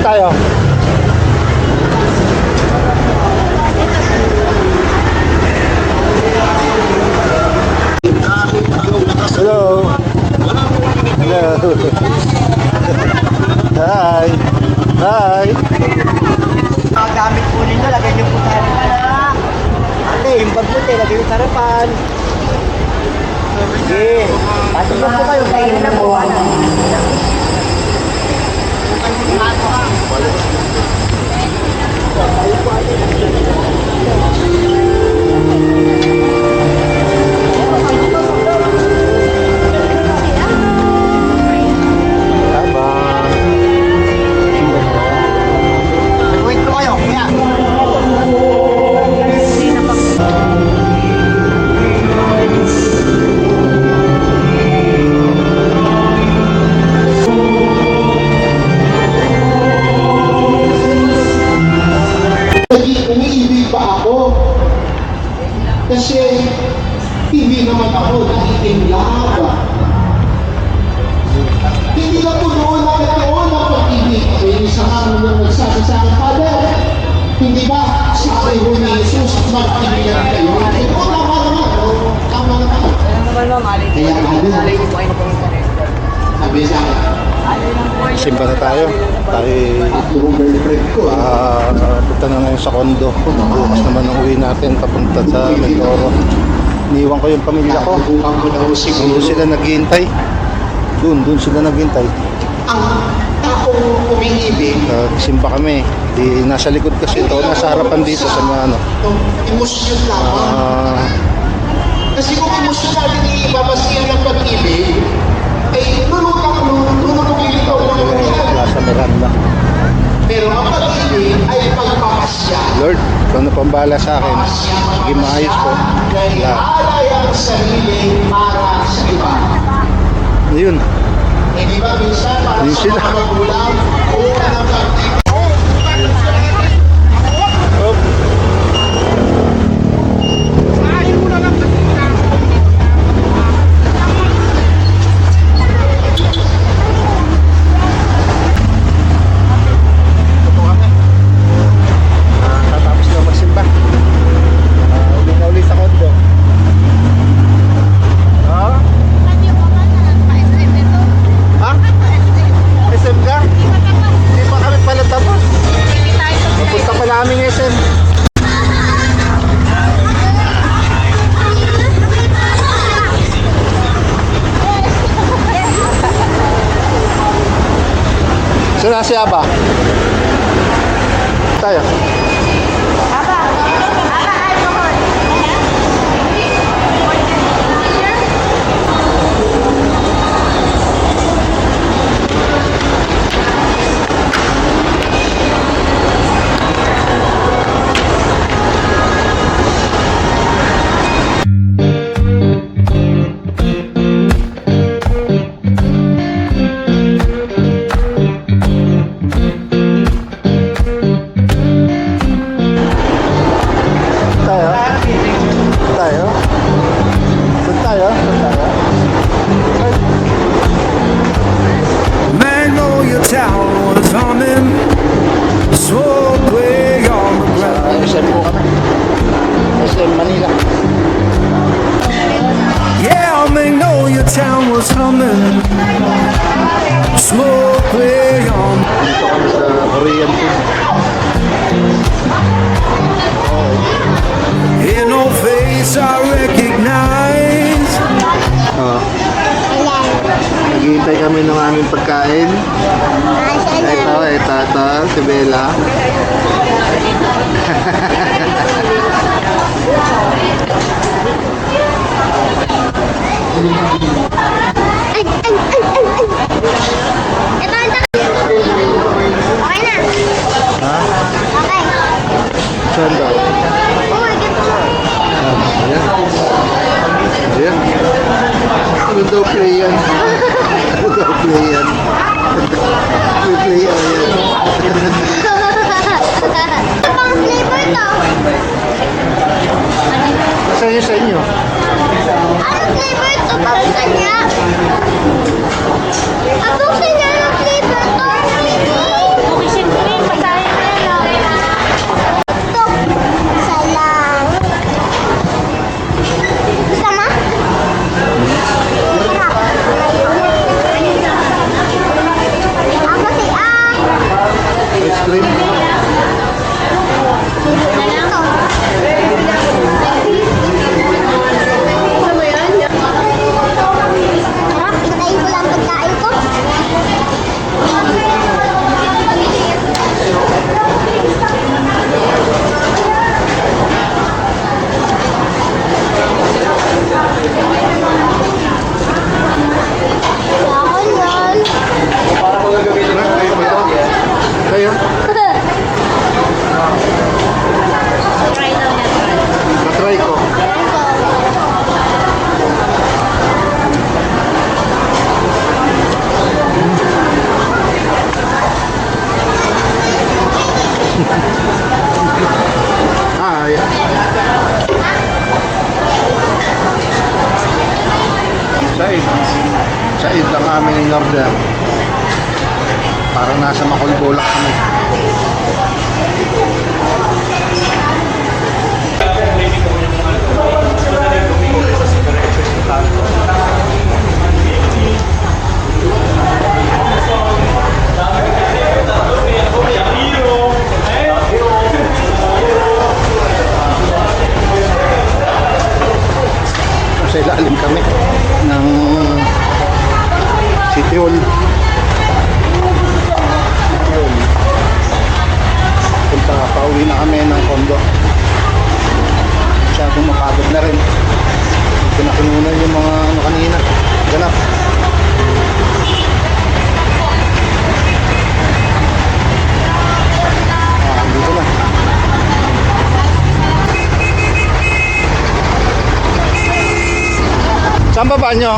tayo? Hello. Hello. Hi. Hi. Ang gamit po ninyo, lagay niyo po sa harapan ha. Ate, yung pagputi, lagay niyo sa harapan. Sige. Pasok na po kayo, kainin na po. Wait po kayo, kuya. Umiibig pa ako kasi hindi naman ako nakikinlab. Hindi na po noon nakatoon ang pag-ibig. May isa nga nung nagsabi sa akin, Father, hindi ba sabi ho ni Jesus mag-ibigan kayo? Ito tama naman. Tama naman. Kaya Father, sabi sa akin, Simba na tayo. Tayo yung girlfriend ko. punta na ngayon sa kondo. Bukas naman ang uwi natin papunta sa Mindoro. Iniwan ko yung pamilya ko. Nabubukan ko daw siguro. Doon sila naghihintay. Doon sila naghihintay. Ang taong umiibig, Simba kami. Nasa likod kasi ito. Nasa harapan dito sa mga ano. emosyon lamang. Kasi kung emosyon natin ibabasihan ng pag-ibig, ay nunulog-ilito. Nasa Miranda. Pero ang pag-ibig ay pagpapasya. Lord, ikaw na pambala sa akin. Sige, maayos ko. Na iaalay ang sarili para sa iba. Yun. Eh di ba minsan para Yun sa sila. mga magulang, una ng pag-ibig. Tatapos na magsimba. Uli na uli sa kondo. Ha? SM ka? Hindi pa kami pala tapos. Papunta pa namin SM. Saan si Aba? Tayo. Tayo. Tayo. Saan tayo? Magnolia Town was humming, smoke way on the ground. SM po kami. SM Manila. Yeah, Magnolia Town was humming, smoke way on. Dito kami sa Korean food. In no face I recognize. Naghihintay kami ng aming pagkain. Ito, si Bella. Ha? Saan daw? Ayan. Ano daw play yan? Ano daw play yan? May play yan. Pang flavor to. Masaya sa inyo. Anong flavor to? Para sa niya. Parang nasa Makulbulak kami. Sa ilalim kami ng City Hall. Punta, pauwi na kami ng condo. Masyadong mapagod na rin. Ito na kinunan yung mga ano kanina. Ganap. Dito na. Saan baba nyo?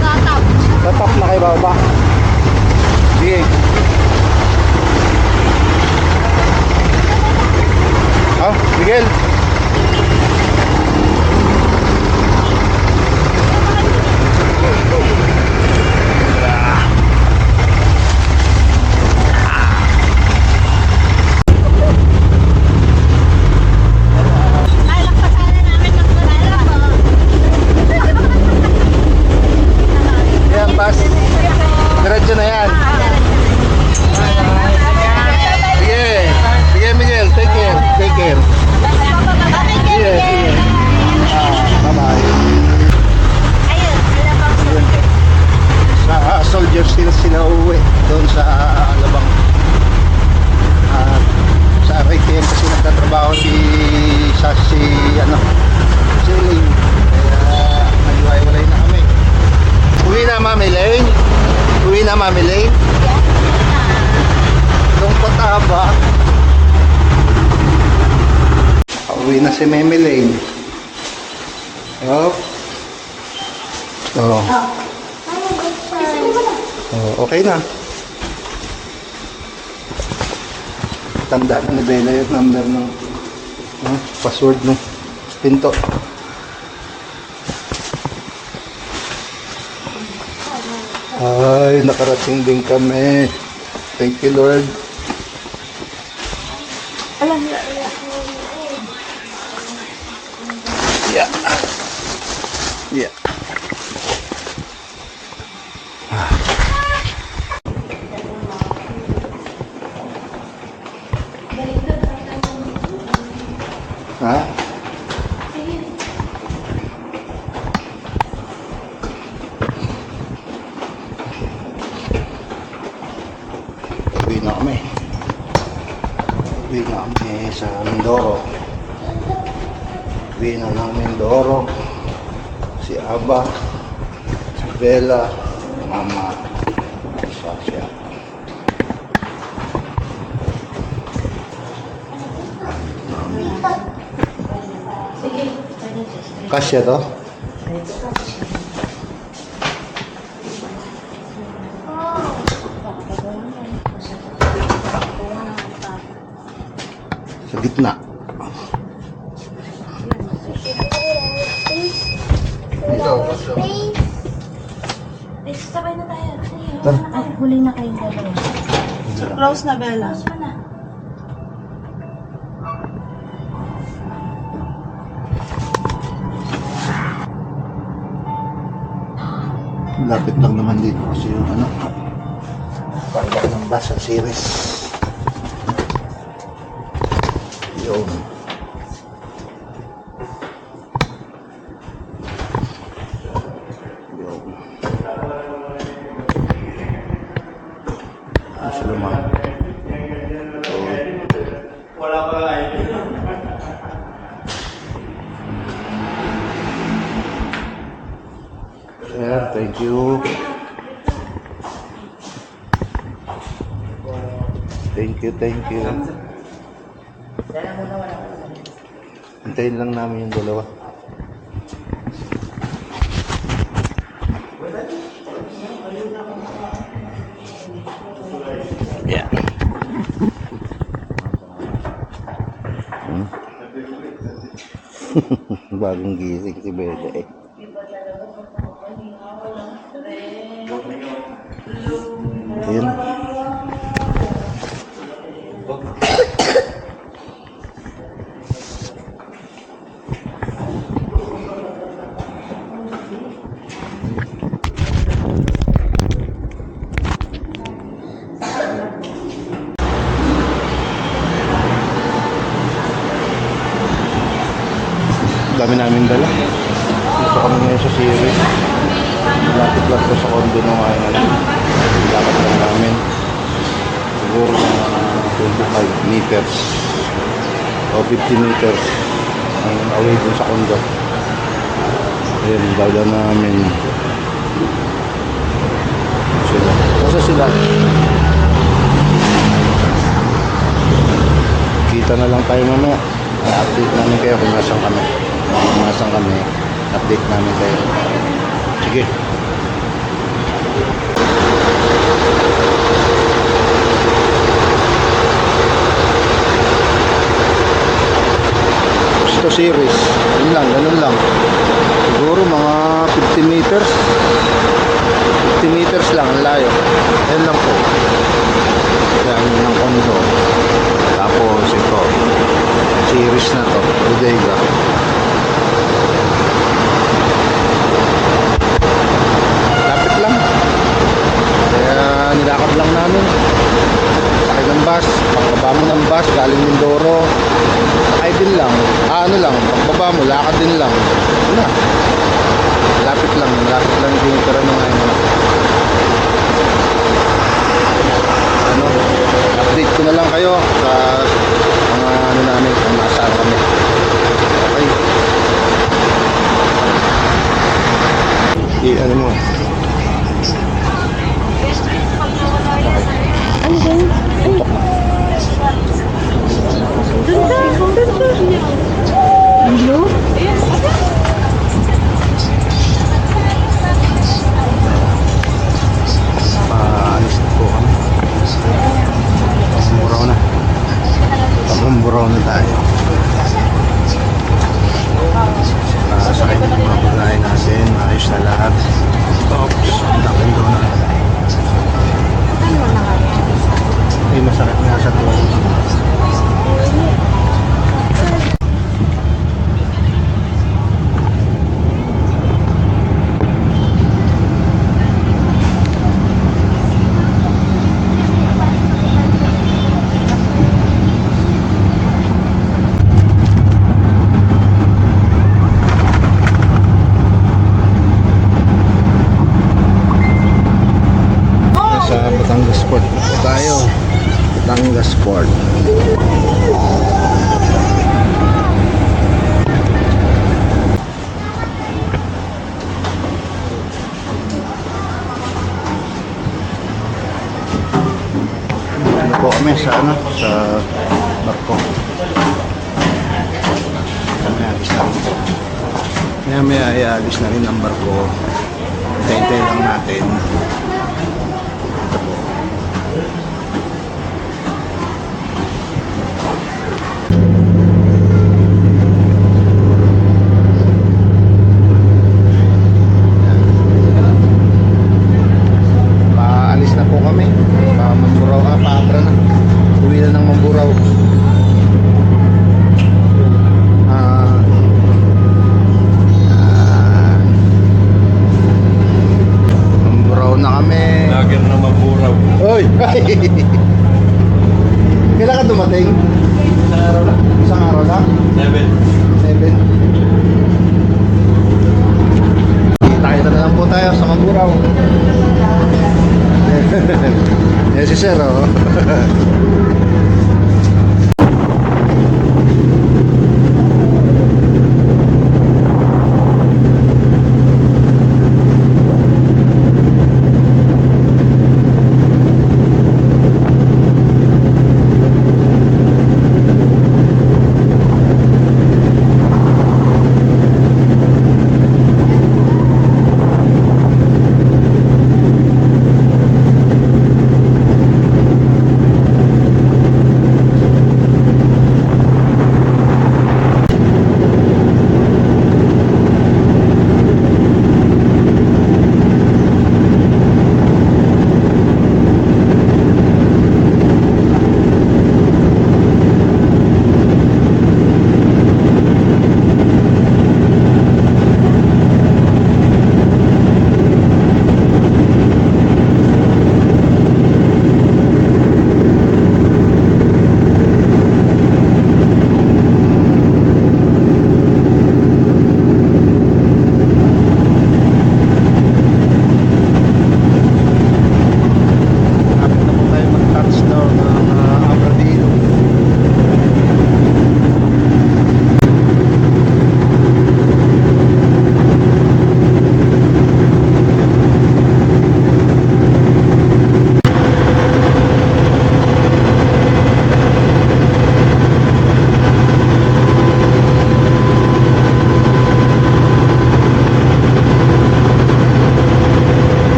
Sa top. Sa top na kayo baba. Sige. Ah, Miguel. Ay, lakpasanan namin magpapala po. Yan, pas. Diretso na yan. Sige. Sige, Miguel. Take care. Take care. Sige, sige. Bye-bye. Ayun, sila pang Sa Soldiers Hill sila uuwi. Doon sa Alabang. At sa RITM kasi nagtatrabaho si Ling. Kaya naghiwalay na kami. Uwi na, Mami Lane. Uwi na, Mami Lane. Lungkot ba? Uwi na si Mami Lane. Oh. Oh. Oh, okay na. Tanda na ni Bella yung number ng password ng pinto. Ay, nakarating din kami. Thank you, Lord. Yeah. Yeah. Ha? Uwi na kami. Uwi na kami sa Mindoro. Uwi na ng Mindoro. Si Aba, si Bella, Mama, Sasha. Kasya to? Sa gitna. sabay na tayo. Huli na kayong dalawa. Close na, Bella. Close mo na. Lapit lang naman dito kasi yung parang ng bus at series. Yun. Yun. Mas lumang. Wala pa nga Sir, thank you. Thank you, thank you. Hintayin lang namin yung dalawa. Yeah. Bagong gising si Beda eh. natin. Dami namin dala. Dito kami ngayon sa series. Lapit lang po sa condo ng mga lakad lang namin. Siguro mga 25 meters o 50 meters ang away dun sa condo. Ayun, dala namin sila. Kasi sila kita na lang tayo mamaya. I-update namin kayo kung nasan kami. Kung nasan kami, update namin kayo. Sige. Gusto series. Yun lang, ganun lang. Siguro mga 50 meters. 50 meters lang, ang layo. Yan lang po. Yan ang kondo. Tapos ito. Series na to, bodega. Lapit lang. Kaya nilakad lang namin. Sakay ng bus, pagbaba mo ng bus, galing Mindoro. Sakay din lang. Ano lang, pagbaba mo, lakad din lang. Wala. Lapit lang yung tinitira ng update ko na lang kayo sa mga namin kung nasaan kami. Okay. Ano mo? Okay. Ano din? Blue? Paalis na po kami. Muraw na. Pagmuraw na tayo. Sakay na yung mga bagay natin. Ayos na lahat. Oops. Dakin doon na. Ay, masakit nga sa tuwang. Batangas Port tayo. Batangas Port. Ano po kami sa barko. May alis na rin ang barko. Hintay lang natin. Kailan ka dumating? Isang araw lang. Isang araw lang? 7. Kita na lang po tayo sa Maguraw. Yan si Sir, oh.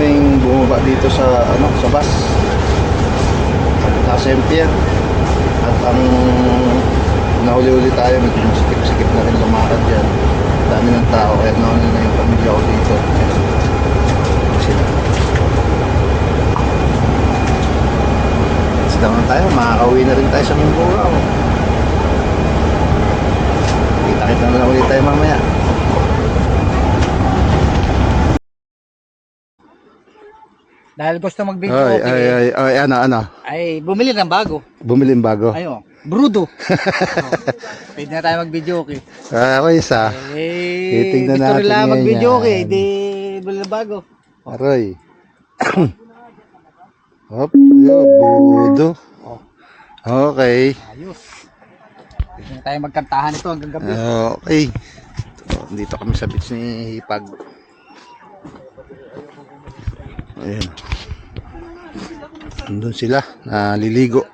kaming bumaba dito sa sa bus. Sa Saint-Pierre. At ang nahuli-huli tayo, medyo masikip-sikip na rin lumakad dyan. Dami ng tao, kaya nauna na yung pamilya ko dito. Sila. Sila na tayo, makakauwi na rin tayo sa Mindanao. Kita-kita na lang ulit tayo mamaya. Dahil gusto mag-video Ano? ay bumili ng bago. Bumili ng bago. Ayo, brudo. Pwede na tayo mag-video okay. Ako isa. Titignan gusto natin nila ngayon mag-video yan. okay, di bumili ng bago. Aroy. Hop, budo. Okay. Ayos. Pwede na tayo magkantahan ito hanggang gabi. Okay. Dito kami sa beach ni Hipag. Ayan. Nandun sila, naliligo.